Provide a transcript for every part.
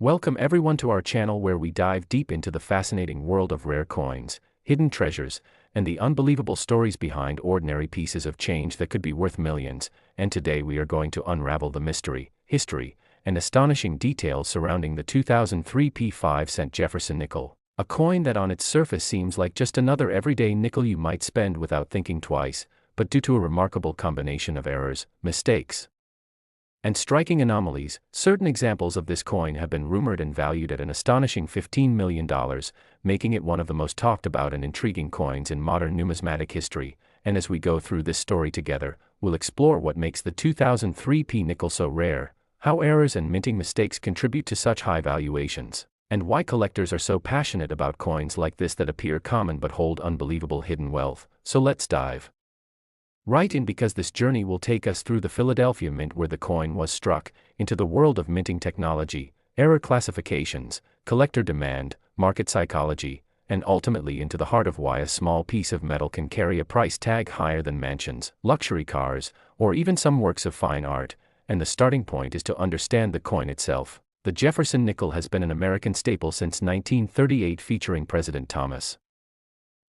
Welcome everyone to our channel where we dive deep into the fascinating world of rare coins, hidden treasures, and the unbelievable stories behind ordinary pieces of change that could be worth millions. And today we are going to unravel the mystery, history, and astonishing details surrounding the 2003 P5-cent Jefferson nickel, a coin that on its surface seems like just another everyday nickel you might spend without thinking twice, but due to a remarkable combination of errors, mistakes, and striking anomalies, certain examples of this coin have been rumored and valued at an astonishing $15 million, making it one of the most talked about and intriguing coins in modern numismatic history. And as we go through this story together, we'll explore what makes the 2003 P nickel so rare, how errors and minting mistakes contribute to such high valuations, and why collectors are so passionate about coins like this that appear common but hold unbelievable hidden wealth. So let's dive right in, because this journey will take us through the Philadelphia Mint where the coin was struck, into the world of minting technology, error classifications, collector demand, market psychology, and ultimately into the heart of why a small piece of metal can carry a price tag higher than mansions, luxury cars, or even some works of fine art. And the starting point is to understand the coin itself. The Jefferson nickel has been an American staple since 1938, featuring President Thomas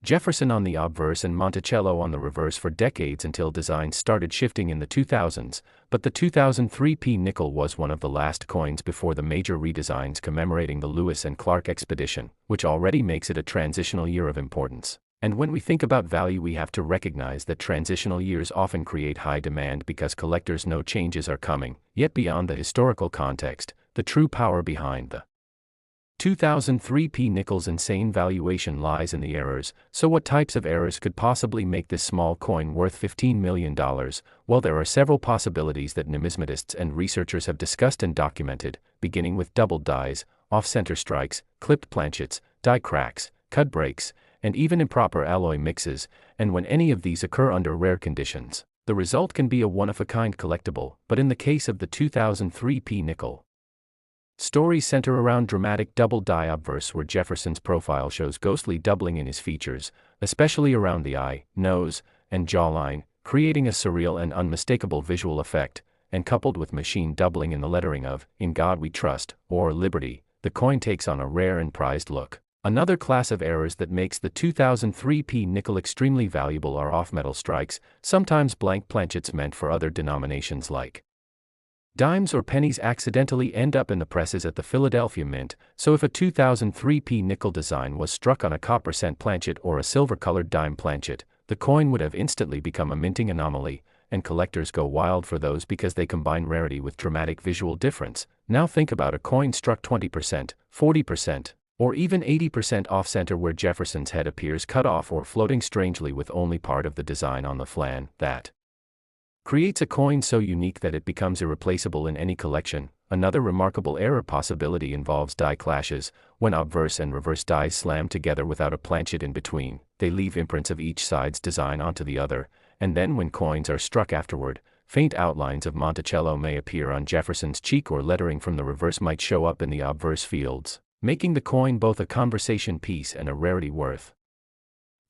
Jefferson on the obverse and Monticello on the reverse for decades until designs started shifting in the 2000s, but the 2003 P nickel was one of the last coins before the major redesigns commemorating the Lewis and Clark expedition, which already makes it a transitional year of importance. And when we think about value, we have to recognize that transitional years often create high demand because collectors know changes are coming. Yet beyond the historical context, the true power behind the 2003 P nickel's insane valuation lies in the errors. So what types of errors could possibly make this small coin worth $15 million? Well, there are several possibilities that numismatists and researchers have discussed and documented, beginning with doubled dies, off-center strikes, clipped planchets, die cracks, cut breaks, and even improper alloy mixes. And when any of these occur under rare conditions, the result can be a one-of-a-kind collectible. But in the case of the 2003 P nickel, stories center around dramatic double die obverse, where Jefferson's profile shows ghostly doubling in his features, especially around the eye, nose, and jawline, creating a surreal and unmistakable visual effect. And coupled with machine doubling in the lettering of "In God We Trust" or "Liberty," the coin takes on a rare and prized look. Another class of errors that makes the 2003 P nickel extremely valuable are off-metal strikes, sometimes blank planchets meant for other denominations like dimes or pennies accidentally end up in the presses at the Philadelphia Mint. So if a 2003 P nickel design was struck on a copper cent planchet or a silver-colored dime planchet, the coin would have instantly become a minting anomaly, and collectors go wild for those because they combine rarity with dramatic visual difference. Now think about a coin struck 20%, 40%, or even 80% off-center, where Jefferson's head appears cut off or floating strangely with only part of the design on the flan. That creates a coin so unique that it becomes irreplaceable in any collection. Another remarkable error possibility involves die clashes. When obverse and reverse dies slam together without a planchet in between, they leave imprints of each side's design onto the other. And then when coins are struck afterward, faint outlines of Monticello may appear on Jefferson's cheek, or lettering from the reverse might show up in the obverse fields, making the coin both a conversation piece and a rarity worth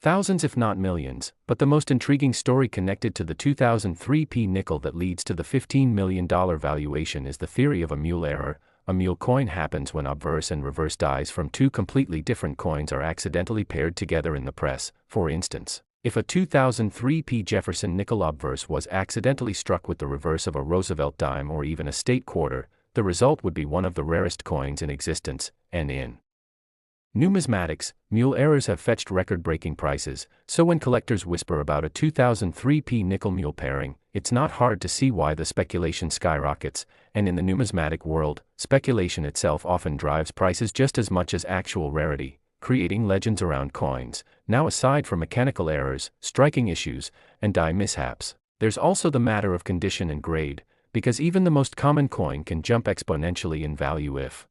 thousands if not millions. But the most intriguing story connected to the 2003 P nickel that leads to the $15 million valuation is the theory of a mule error. A mule coin happens when obverse and reverse dies from two completely different coins are accidentally paired together in the press. For instance, if a 2003 P Jefferson nickel obverse was accidentally struck with the reverse of a Roosevelt dime or even a state quarter, the result would be one of the rarest coins in existence. And in numismatics, mule errors have fetched record-breaking prices. So when collectors whisper about a 2003 P nickel mule pairing, it's not hard to see why the speculation skyrockets. And in the numismatic world, speculation itself often drives prices just as much as actual rarity, creating legends around coins. Now, aside from mechanical errors, striking issues, and die mishaps, there's also the matter of condition and grade, because even the most common coin can jump exponentially in value if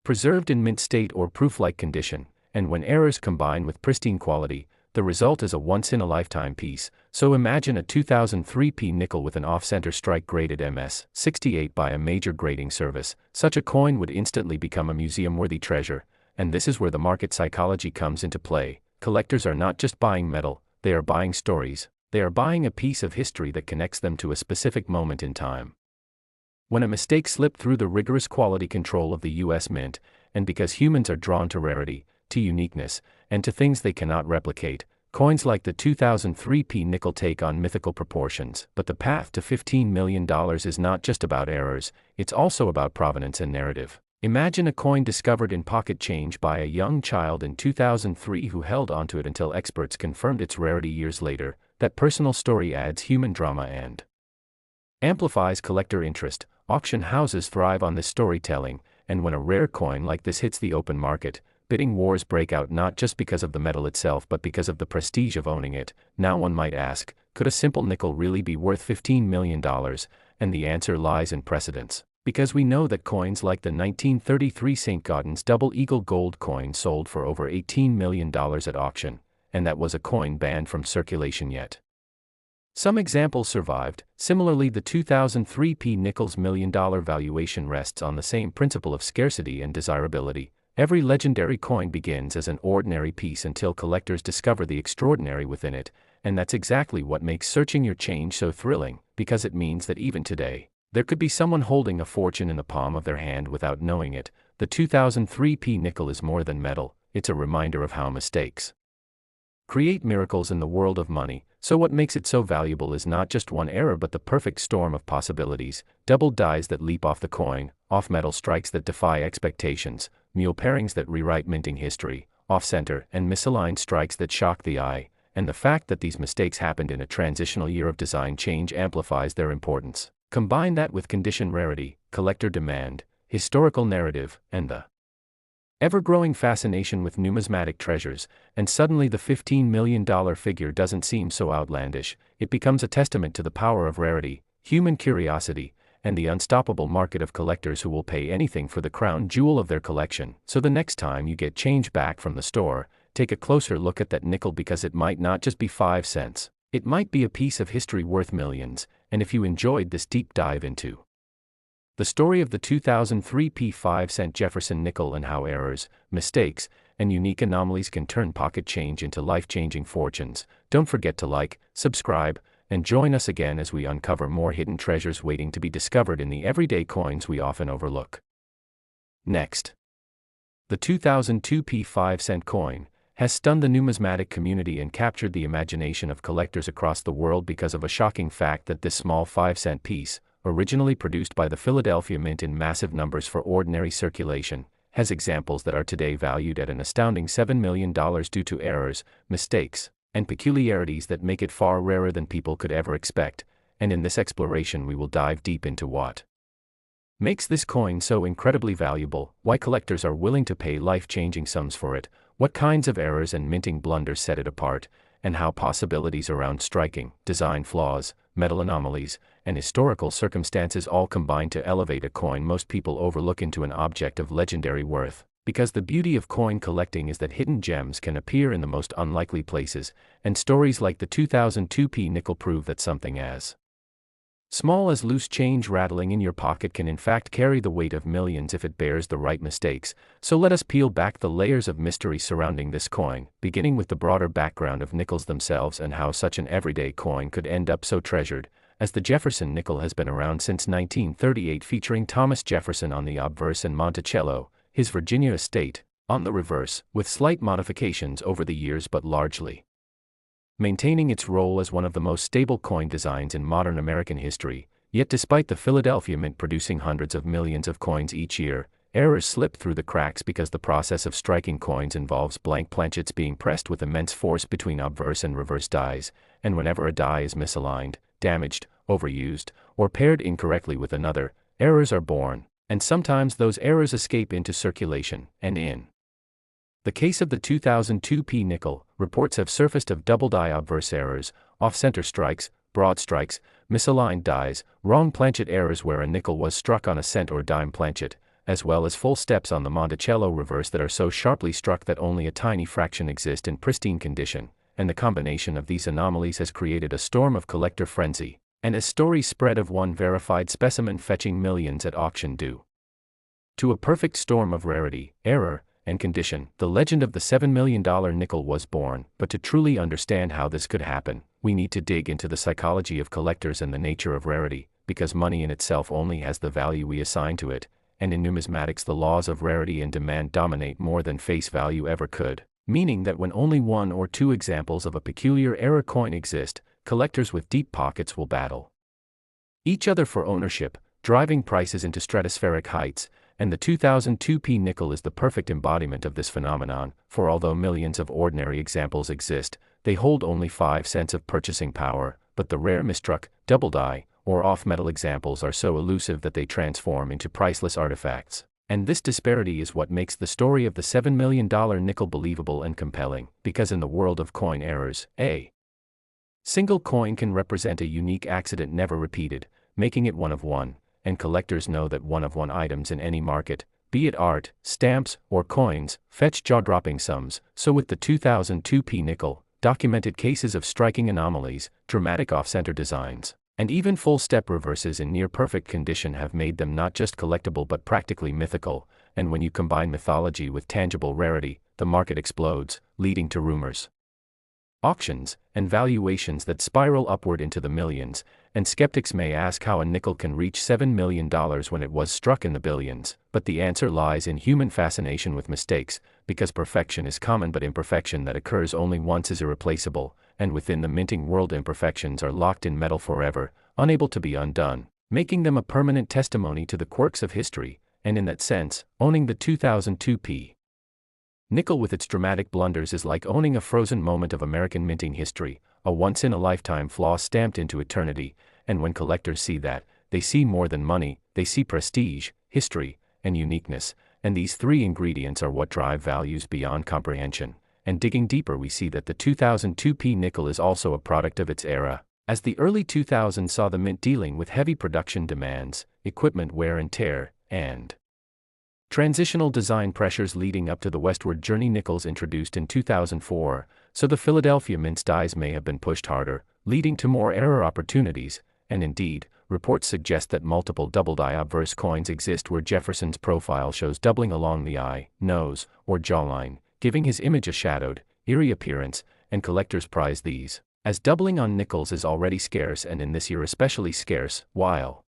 preserved in mint state or proof-like condition. And when errors combine with pristine quality, the result is a once-in-a-lifetime piece. So imagine a 2003 P nickel with an off-center strike graded MS 68 by a major grading service. Such a coin would instantly become a museum-worthy treasure. And this is where the market psychology comes into play. Collectors are not just buying metal, they are buying stories. They are buying a piece of history that connects them to a specific moment in time. When a mistake slipped through the rigorous quality control of the US Mint, and because humans are drawn to rarity, to uniqueness, and to things they cannot replicate, coins like the 2003p nickel take on mythical proportions. But the path to $15 million is not just about errors, it's also about provenance and narrative. Imagine a coin discovered in pocket change by a young child in 2003 who held onto it until experts confirmed its rarity years later. That personal story adds human drama and amplifies collector interest. Auction houses thrive on this storytelling, and when a rare coin like this hits the open market, bidding wars break out not just because of the metal itself but because of the prestige of owning it. Now one might ask, could a simple nickel really be worth $15 million? And the answer lies in precedence. Because we know that coins like the 1933 St. Gaudens Double Eagle gold coin sold for over $18 million at auction, and that was a coin banned from circulation yet. Some examples survived. Similarly, the 2003p nickel's $1 million valuation rests on the same principle of scarcity and desirability. Every legendary coin begins as an ordinary piece until collectors discover the extraordinary within it, and that's exactly what makes searching your change so thrilling, because it means that even today, there could be someone holding a fortune in the palm of their hand without knowing it. The 2003p nickel is more than metal, it's a reminder of how mistakes create miracles in the world of money. So what makes it so valuable is not just one error but the perfect storm of possibilities: doubled dies that leap off the coin, off-metal strikes that defy expectations, mule pairings that rewrite minting history, off-center and misaligned strikes that shock the eye, and the fact that these mistakes happened in a transitional year of design change amplifies their importance. Combine that with condition rarity, collector demand, historical narrative, and the ever-growing fascination with numismatic treasures, and suddenly the $15 million figure doesn't seem so outlandish. It becomes a testament to the power of rarity, human curiosity, and the unstoppable market of collectors who will pay anything for the crown jewel of their collection. So the next time you get change back from the store, take a closer look at that nickel, because it might not just be 5 cents. It might be a piece of history worth millions. And if you enjoyed this deep dive into the story of the 2003p 5-cent Jefferson nickel and how errors, mistakes, and unique anomalies can turn pocket change into life-changing fortunes, don't forget to like, subscribe, and join us again as we uncover more hidden treasures waiting to be discovered in the everyday coins we often overlook. Next, the 2002p 5-cent coin has stunned the numismatic community and captured the imagination of collectors across the world because of a shocking fact that this small 5-cent piece, originally produced by the Philadelphia Mint in massive numbers for ordinary circulation, has examples that are today valued at an astounding $7 million due to errors, mistakes, and peculiarities that make it far rarer than people could ever expect. And in this exploration we will dive deep into what makes this coin so incredibly valuable, why collectors are willing to pay life-changing sums for it, what kinds of errors and minting blunders set it apart, and how possibilities around striking, design flaws, metal anomalies, and historical circumstances all combine to elevate a coin most people overlook into an object of legendary worth. Because the beauty of coin collecting is that hidden gems can appear in the most unlikely places, and stories like the 2002p nickel prove that something as small as loose change rattling in your pocket can in fact carry the weight of millions if it bears the right mistakes. So let us peel back the layers of mystery surrounding this coin, beginning with the broader background of nickels themselves and how such an everyday coin could end up so treasured. As the Jefferson nickel has been around since 1938, featuring Thomas Jefferson on the obverse and Monticello, his Virginia estate, on the reverse, with slight modifications over the years but largely maintaining its role as one of the most stable coin designs in modern American history. Yet despite the Philadelphia Mint producing hundreds of millions of coins each year, errors slip through the cracks because the process of striking coins involves blank planchets being pressed with immense force between obverse and reverse dies, and whenever a die is misaligned, damaged, overused, or paired incorrectly with another, errors are born, and sometimes those errors escape into circulation. And in the case of the 2002p nickel, reports have surfaced of double-die obverse errors, off-center strikes, broad strikes, misaligned dies, wrong planchet errors where a nickel was struck on a cent or dime planchet, as well as full steps on the Monticello reverse that are so sharply struck that only a tiny fraction exist in pristine condition. And the combination of these anomalies has created a storm of collector frenzy, and as stories spread of one verified specimen fetching millions at auction due to a perfect storm of rarity, error, and condition, the legend of the $7 million nickel was born. But to truly understand how this could happen, we need to dig into the psychology of collectors and the nature of rarity. because money in itself only has the value we assign to it, and in numismatics the laws of rarity and demand dominate more than face value ever could, meaning that when only one or two examples of a peculiar era coin exist, collectors with deep pockets will battle each other for ownership, driving prices into stratospheric heights, and the 2002p nickel is the perfect embodiment of this phenomenon, for although millions of ordinary examples exist, they hold only 5 cents of purchasing power, but the rare misstruck, double die, or off-metal examples are so elusive that they transform into priceless artifacts. And this disparity is what makes the story of the $7 million nickel believable and compelling, because in the world of coin errors, a single coin can represent a unique accident never repeated, making it one of one, and collectors know that one of one items in any market, be it art, stamps, or coins, fetch jaw-dropping sums. So with the 2002p nickel, documented cases of striking anomalies, dramatic off-center designs, and even full-step reverses in near-perfect condition have made them not just collectible but practically mythical, and when you combine mythology with tangible rarity, the market explodes, leading to rumors, auctions, and valuations that spiral upward into the millions, and skeptics may ask how a nickel can reach $7 million when it was struck in the billions, but the answer lies in human fascination with mistakes, because perfection is common but imperfection that occurs only once is irreplaceable, and within the minting world imperfections are locked in metal forever, unable to be undone, making them a permanent testimony to the quirks of history, and in that sense, owning the 2002p nickel with its dramatic blunders is like owning a frozen moment of American minting history, a once-in-a-lifetime flaw stamped into eternity, and when collectors see that, they see more than money, they see prestige, history, and uniqueness, and these three ingredients are what drive values beyond comprehension. And digging deeper we see that the 2002p nickel is also a product of its era, as the early 2000s saw the mint dealing with heavy production demands, equipment wear and tear, and transitional design pressures leading up to the westward journey nickels introduced in 2004, so the Philadelphia Mint's dies may have been pushed harder, leading to more error opportunities, and indeed, reports suggest that multiple double-die obverse coins exist where Jefferson's profile shows doubling along the eye, nose, or jawline, giving his image a shadowed, eerie appearance, and collectors prize these, as doubling on nickels is already scarce and in this year especially scarce, while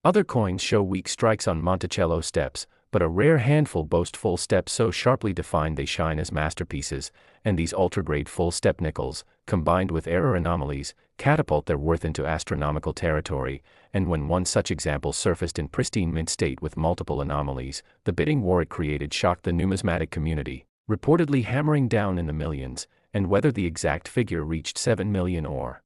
other coins show weak strikes on Monticello steps, but a rare handful boast full steps so sharply defined they shine as masterpieces, and these ultra-grade full-step nickels, combined with error anomalies, catapult their worth into astronomical territory, and when one such example surfaced in pristine mint state with multiple anomalies, the bidding war it created shocked the numismatic community, reportedly hammering down in the millions, and whether the exact figure reached 7 million or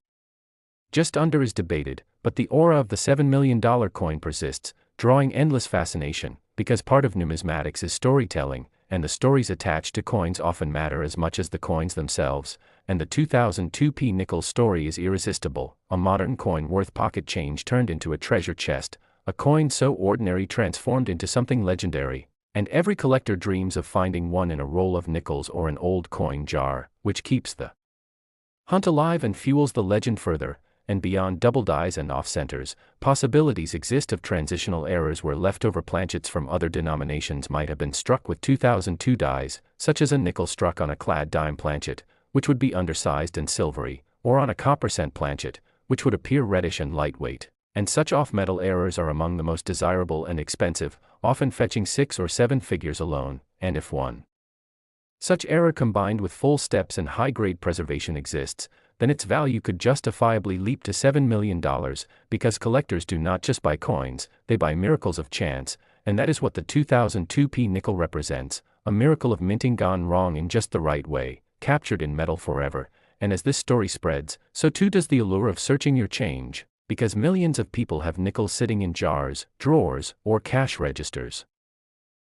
just under is debated, but the aura of the $7 million coin persists, drawing endless fascination, because part of numismatics is storytelling, and the stories attached to coins often matter as much as the coins themselves, and the 2002p nickel story is irresistible, a modern coin worth pocket change turned into a treasure chest, a coin so ordinary transformed into something legendary, and every collector dreams of finding one in a roll of nickels or an old coin jar, which keeps the hunt alive and fuels the legend further. And beyond double dies and off-centers, possibilities exist of transitional errors where leftover planchets from other denominations might have been struck with 2002 dies, such as a nickel struck on a clad dime planchet, which would be undersized and silvery, or on a copper cent planchet, which would appear reddish and lightweight. And such off-metal errors are among the most desirable and expensive, often fetching 6 or 7 figures alone, and if one such error combined with full steps and high-grade preservation exists, then its value could justifiably leap to $7 million, because collectors do not just buy coins, they buy miracles of chance, and that is what the 2002p nickel represents, a miracle of minting gone wrong in just the right way, captured in metal forever, and as this story spreads, so too does the allure of searching your change, because millions of people have nickels sitting in jars, drawers, or cash registers,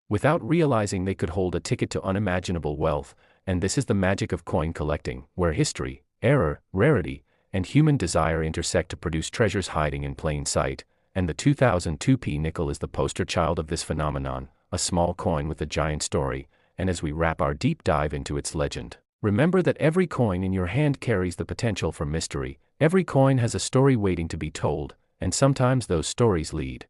without realizing they could hold a ticket to unimaginable wealth, and this is the magic of coin collecting, where history, error, rarity, and human desire intersect to produce treasures hiding in plain sight, and the 2002p nickel is the poster child of this phenomenon, a small coin with a giant story, and as we wrap our deep dive into its legend, remember that every coin in your hand carries the potential for mystery, every coin has a story waiting to be told, and sometimes those stories lead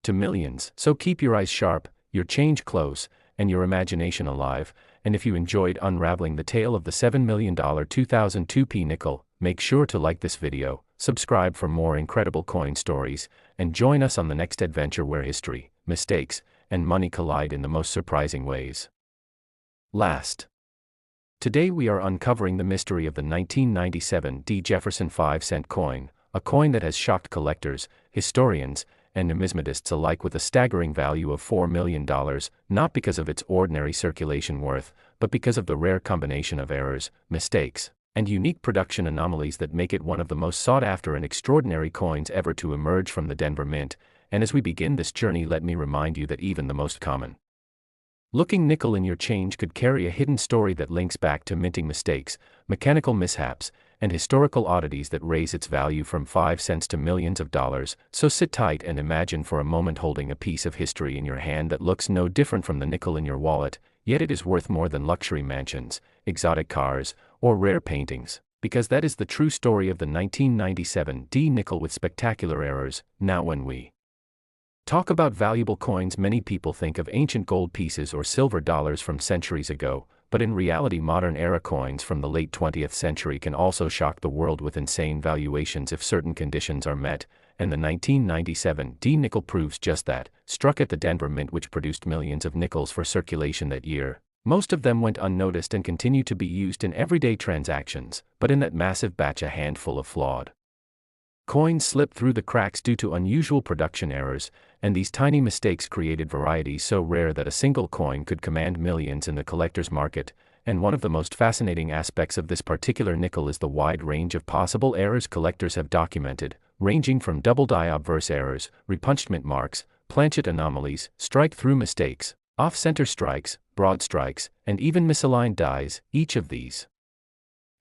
to millions, so keep your eyes sharp, your change close, and your imagination alive, and if you enjoyed unraveling the tale of the $7 million 2002p nickel, Make sure to like this video, subscribe for more incredible coin stories, and join us on the next adventure where history, mistakes, and money collide in the most surprising ways. Today we are uncovering the mystery of the 1997 Jefferson 5-cent coin, a coin that has shocked collectors, historians, and numismatists alike with a staggering value of $4 million, not because of its ordinary circulation worth, but because of the rare combination of errors, mistakes, and unique production anomalies that make it one of the most sought-after and extraordinary coins ever to emerge from the Denver Mint. And as we begin this journey, let me remind you that even the most common looking nickel in your change could carry a hidden story that links back to minting mistakes, mechanical mishaps, and historical oddities that raise its value from 5 cents to millions of dollars. So sit tight and imagine for a moment holding a piece of history in your hand that looks no different from the nickel in your wallet, yet it is worth more than luxury mansions, exotic cars, or rare paintings, because that is the true story of the 1997 nickel with spectacular errors. Now when we talk about valuable coins, many people think of ancient gold pieces or silver dollars from centuries ago, but in reality modern-era coins from the late 20th century can also shock the world with insane valuations if certain conditions are met, and the 1997 nickel proves just that. Struck at the Denver Mint, which produced millions of nickels for circulation that year, most of them went unnoticed and continue to be used in everyday transactions, but in that massive batch a handful of flawed coins slipped through the cracks due to unusual production errors, and these tiny mistakes created varieties so rare that a single coin could command millions in the collector's market. And one of the most fascinating aspects of this particular nickel is the wide range of possible errors collectors have documented, ranging from double-die obverse errors, repunched mint marks, planchet anomalies, strike-through mistakes, off-center strikes, broad strikes, and even misaligned dies. Each of these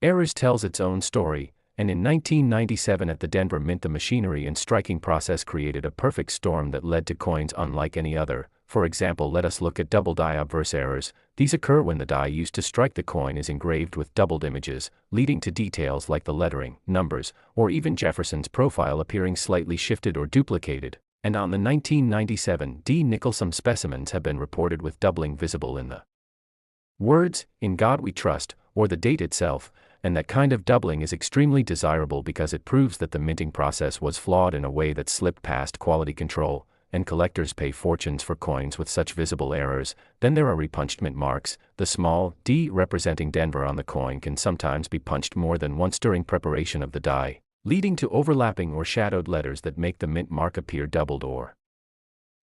errors tells its own story, and in 1997 at the Denver Mint the machinery and striking process created a perfect storm that led to coins unlike any other. For example, let us look at double-die obverse errors. These occur when the die used to strike the coin is engraved with doubled images, leading to details like the lettering, numbers, or even Jefferson's profile appearing slightly shifted or duplicated. And on the 1997 nickel some specimens have been reported with doubling visible in the words, "In God We Trust," or the date itself, and that kind of doubling is extremely desirable because it proves that the minting process was flawed in a way that slipped past quality control, and collectors pay fortunes for coins with such visible errors. Then there are repunched mint marks. The small d representing Denver on the coin can sometimes be punched more than once during preparation of the die, leading to overlapping or shadowed letters that make the mint mark appear doubled or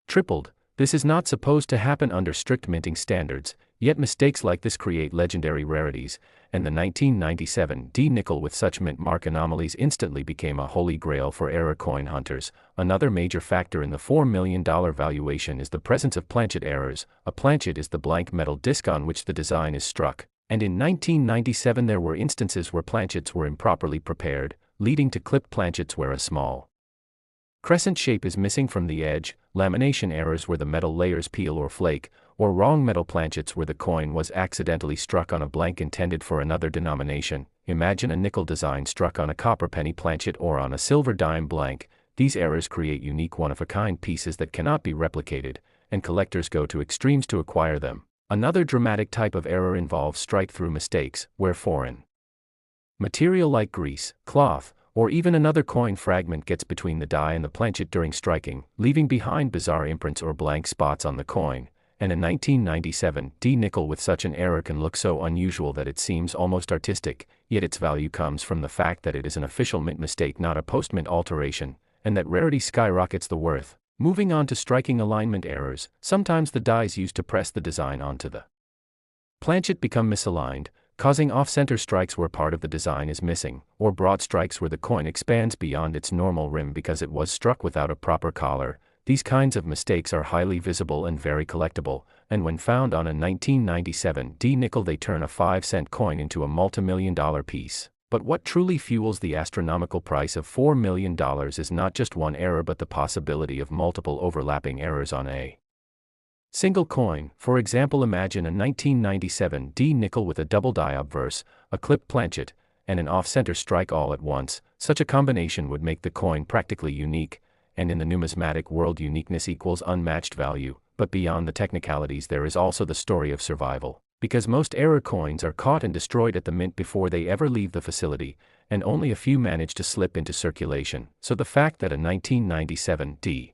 tripled. This is not supposed to happen under strict minting standards, yet mistakes like this create legendary rarities, and the 1997 nickel with such mint mark anomalies instantly became a holy grail for error coin hunters. Another major factor in the $4 million valuation is the presence of planchet errors. A planchet is the blank metal disc on which the design is struck, and in 1997 there were instances where planchets were improperly prepared, leading to clipped planchets where a small crescent shape is missing from the edge, lamination errors where the metal layers peel or flake, or wrong metal planchets where the coin was accidentally struck on a blank intended for another denomination. Imagine a nickel design struck on a copper penny planchet or on a silver dime blank. These errors create unique one-of-a-kind pieces that cannot be replicated, and collectors go to extremes to acquire them. Another dramatic type of error involves strike-through mistakes, where foreign material like grease, cloth, or even another coin fragment gets between the die and the planchet during striking, leaving behind bizarre imprints or blank spots on the coin. And a 1997 nickel with such an error can look so unusual that it seems almost artistic, yet its value comes from the fact that it is an official mint mistake, not a post-mint alteration, and that rarity skyrockets the worth. Moving on to striking alignment errors, sometimes the dies used to press the design onto the planchet become misaligned, causing off-center strikes where part of the design is missing, or broad strikes where the coin expands beyond its normal rim because it was struck without a proper collar. These kinds of mistakes are highly visible and very collectible, and when found on a 1997 nickel they turn a 5-cent coin into a multi-million-dollar piece. But what truly fuels the astronomical price of $4 million is not just one error but the possibility of multiple overlapping errors on a single coin. For example, imagine a 1997 nickel with a double-die obverse, a clipped planchet, and an off-center strike all at once. Such a combination would make the coin practically unique, and in the numismatic world uniqueness equals unmatched value. But beyond the technicalities there is also the story of survival, because most error coins are caught and destroyed at the mint before they ever leave the facility, and only a few managed to slip into circulation, so the fact that a 1997 D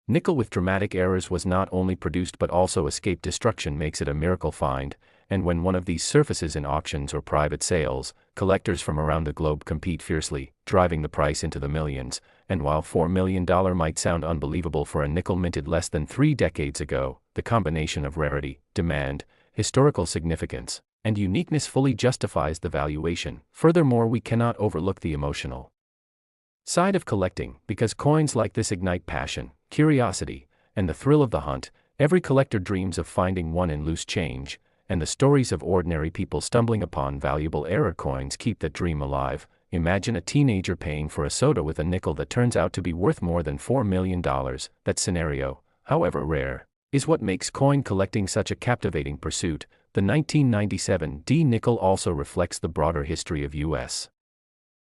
nickel with dramatic errors was not only produced but also escaped destruction makes it a miracle find, and when one of these surfaces in auctions or private sales, collectors from around the globe compete fiercely, driving the price into the millions, and while $4 million might sound unbelievable for a nickel minted less than 3 decades ago, the combination of rarity, demand, historical significance, and uniqueness fully justifies the valuation. Furthermore, we cannot overlook the emotional side of collecting, because coins like this ignite passion, curiosity, and the thrill of the hunt. Every collector dreams of finding one in loose change, and the stories of ordinary people stumbling upon valuable error coins keep that dream alive. Imagine a teenager paying for a soda with a nickel that turns out to be worth more than $4 million. That scenario, however rare, is what makes coin collecting such a captivating pursuit. The 1997 D nickel also reflects the broader history of U.S.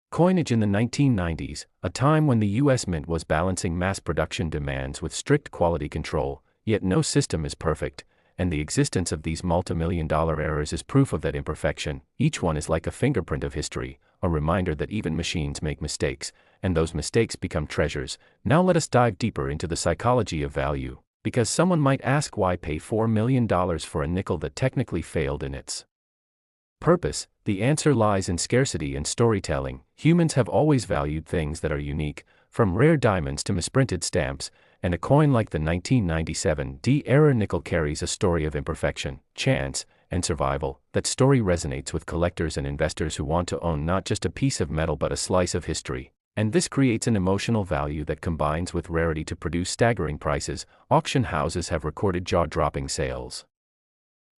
coinage in the 1990s, a time when the U.S. Mint was balancing mass production demands with strict quality control, yet no system is perfect, and the existence of these multi-million-dollar errors is proof of that imperfection. Each one is like a fingerprint of history, a reminder that even machines make mistakes, and those mistakes become treasures. Now let us dive deeper into the psychology of value, because someone might ask, why pay $4 million for a nickel that technically failed in its purpose? The answer lies in scarcity and storytelling. Humans have always valued things that are unique, from rare diamonds to misprinted stamps, and a coin like the 1997 D error nickel carries a story of imperfection, chance, and survival. That story resonates with collectors and investors who want to own not just a piece of metal but a slice of history. And this creates an emotional value that combines with rarity to produce staggering prices. Auction houses have recorded jaw-dropping sales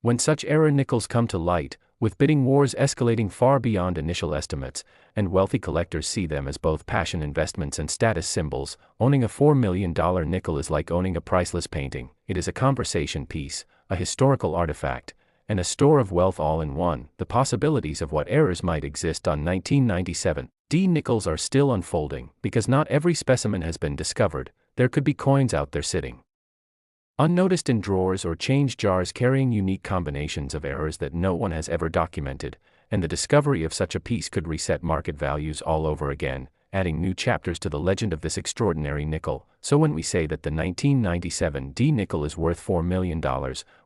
when such error nickels come to light, with bidding wars escalating far beyond initial estimates, and wealthy collectors see them as both passion investments and status symbols. Owning a $4 million nickel is like owning a priceless painting. It is a conversation piece, a historical artifact, and a store of wealth all in one. The possibilities of what errors might exist on 1997 D nickels are still unfolding, because not every specimen has been discovered. There could be coins out there sitting unnoticed in drawers or change jars carrying unique combinations of errors that no one has ever documented, and the discovery of such a piece could reset market values all over again, adding new chapters to the legend of this extraordinary nickel. So when we say that the 1997 D nickel is worth $4 million,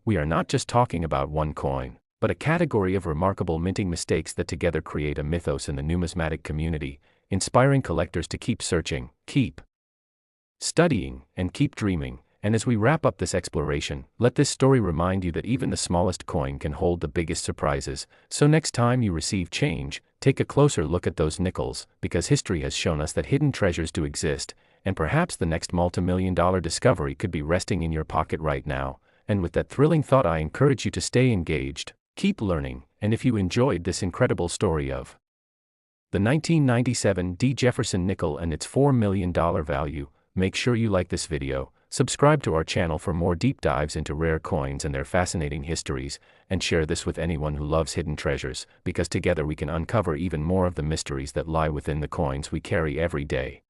we are not just talking about one coin, but a category of remarkable minting mistakes that together create a mythos in the numismatic community, inspiring collectors to keep searching, keep studying, and keep dreaming. And as we wrap up this exploration, let this story remind you that even the smallest coin can hold the biggest surprises. So next time you receive change, take a closer look at those nickels, because history has shown us that hidden treasures do exist, and perhaps the next multi-million-dollar discovery could be resting in your pocket right now. And with that thrilling thought, I encourage you to stay engaged, keep learning, and if you enjoyed this incredible story of the 1997 D Jefferson nickel and its $4 million value, make sure you like this video, subscribe to our channel for more deep dives into rare coins and their fascinating histories, and share this with anyone who loves hidden treasures, because together we can uncover even more of the mysteries that lie within the coins we carry every day.